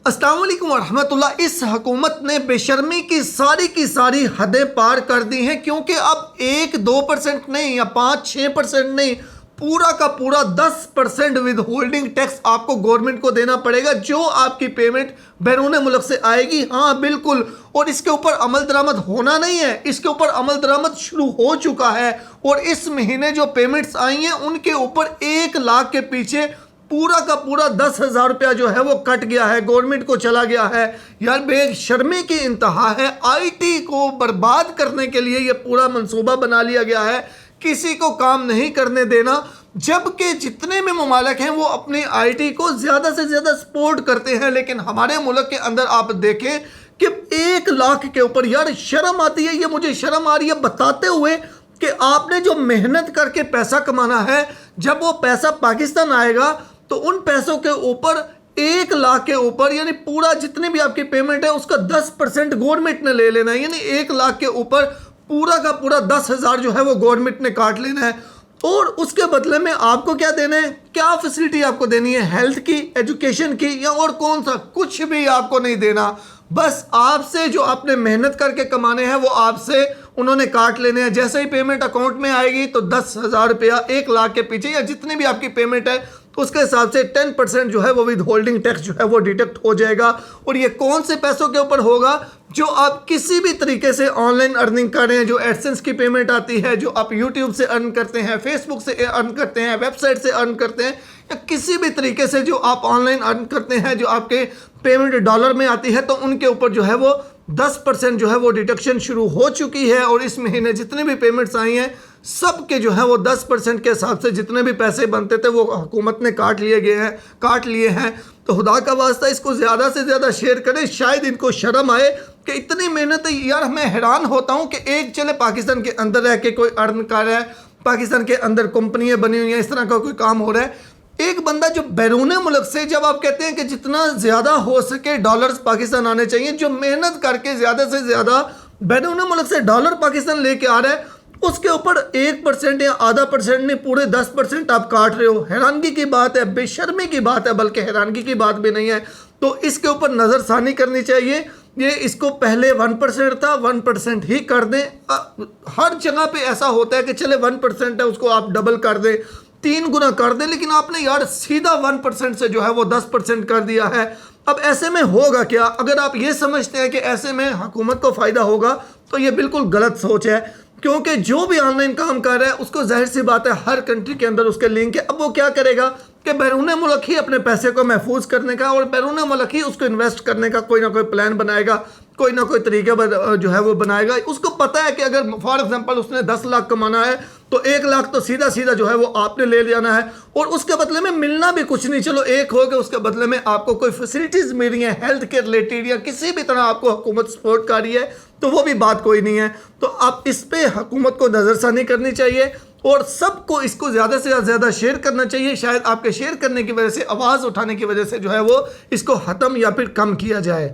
अस्सलाम वालेकुम वरहमतुल्लाह। इस हुकूमत ने बेशर्मी की सारी हदें पार कर दी हैं, क्योंकि अब 1-2% नहीं या 5-6% नहीं, पूरा का पूरा 10% विद होल्डिंग टैक्स आपको गवर्नमेंट को देना पड़ेगा जो आपकी पेमेंट बैरून मुल्क से आएगी। हाँ बिल्कुल, और इसके ऊपर अमल दरामद होना नहीं है, इसके ऊपर अमल दरामद शुरू हो चुका है। और इस महीने जो पेमेंट्स आई हैं उनके ऊपर 1 लाख के पीछे पूरा का पूरा 10,000 रुपया जो है वो कट गया है, गवर्नमेंट को चला गया है। यार बेशर्मी की इंतहा है। आईटी को बर्बाद करने के लिए ये पूरा मंसूबा बना लिया गया है, किसी को काम नहीं करने देना, जबकि जितने भी ममालिक हैं वो अपनी आईटी को ज़्यादा से ज़्यादा सपोर्ट करते हैं। लेकिन हमारे मुल्क के अंदर आप देखें कि 1 लाख के ऊपर, यार शर्म आती है, ये मुझे शर्म आ रही है बताते हुए कि आपने जो मेहनत करके पैसा कमाना है, जब वो पैसा पाकिस्तान आएगा तो उन पैसों के ऊपर 1 लाख के ऊपर यानी पूरा जितनी भी आपकी पेमेंट है उसका 10% गवर्नमेंट ने ले लेना है। यानी 1 लाख के ऊपर पूरा का पूरा 10,000 जो है वो गवर्नमेंट ने काट लेना है। और उसके बदले में आपको क्या देना है, क्या फैसिलिटी आपको देनी है, हेल्थ की, एजुकेशन की, या और कौन सा, कुछ भी आपको नहीं देना। बस आपसे जो आपने मेहनत करके कमाने हैं वो आपसे उन्होंने काट लेने हैं। जैसे ही पेमेंट अकाउंट में आएगी तो 10,000 रुपया 1 लाख के पीछे या जितनी भी आपकी पेमेंट है उसके हिसाब से 10% जो है वो विद होल्डिंग टैक्स जो है वो डिडक्ट हो जाएगा। और ये कौन से पैसों के ऊपर होगा, जो आप किसी भी तरीके से ऑनलाइन अर्निंग कर रहे हैं, जो एडसेंस की पेमेंट आती है, जो आप यूट्यूब से अर्न करते हैं, फेसबुक से अर्न करते हैं, वेबसाइट से अर्न करते हैं, या किसी भी तरीके से जो आप ऑनलाइन अर्न करते हैं, जो आपके पेमेंट डॉलर में आती है, तो उनके ऊपर जो है वो 10% जो है वो डिडक्शन शुरू हो चुकी है। और इस महीने जितने भी पेमेंट्स आई हैं सब के जो है वो 10% के हिसाब से जितने भी पैसे बनते थे वो हुकूमत ने काट लिए हैं। तो खुदा का वास्ता इसको ज़्यादा से ज़्यादा शेयर करें, शायद इनको शर्म आए कि इतनी मेहनत है। यार मैं हैरान होता हूँ कि एक चले पाकिस्तान के अंदर रह के कोई अर्न कर रहा है, पाकिस्तान के अंदर कंपनियाँ बनी हुई हैं, इस तरह का कोई काम हो रहा है। एक बंदा जो बैरून मुल्क से, जब आप कहते हैं कि जितना ज़्यादा हो सके डॉलर्स पाकिस्तान आने चाहिए, जो मेहनत करके ज़्यादा से ज़्यादा बैरून मुल्क से डॉलर पाकिस्तान लेके आ रहा है, उसके ऊपर 1% या आधा % नहीं, पूरे 10% आप काट रहे हो। हैरानगी की बात है, बेशर्मी की बात है, बल्कि हैरानगी की बात भी नहीं है। तो इसके ऊपर नज़रसानी करनी चाहिए। ये इसको पहले 1% था, 1% ही कर दें। हर जगह पे ऐसा होता है कि चले 1% है उसको आप डबल कर दें, 3 गुना कर दें, लेकिन आपने यार सीधा 1% से जो है वो 10% कर दिया है। अब ऐसे में होगा क्या? अगर आप ये समझते हैं कि ऐसे में हुकूमत को फ़ायदा होगा तो ये बिल्कुल गलत सोच है, क्योंकि जो भी ऑनलाइन काम कर रहा है उसको जाहिर सी बात है हर कंट्री के अंदर उसके लिंक है। अब वो क्या करेगा कि बैरून मुल्क ही अपने पैसे को महफूज करने का और बैरून मुल्क ही उसको इन्वेस्ट करने का कोई ना कोई प्लान बनाएगा, कोई ना कोई तरीका जो है वो बनाएगा। उसको पता है कि अगर फॉर एग्जांपल उसने 10 लाख कमाना है तो 1 लाख तो सीधा सीधा जो है वो आपने ले जाना है, और उसके बदले में मिलना भी कुछ नहीं। चलो एक हो गया, उसके बदले में आपको कोई फैसिलिटीज़ मिल रही हैं हेल्थ के रिलेटेड या किसी भी तरह आपको हुकूमत सपोर्ट कर रही है, तो वो भी बात कोई नहीं है। तो आप इस पर हुकूमत को नज़रसानी करनी चाहिए और सबको इसको ज़्यादा से ज़्यादा शेयर करना चाहिए। शायद आपके शेयर करने की वजह से, आवाज़ उठाने की वजह से जो है वो इसको ख़त्म या फिर कम किया जाए।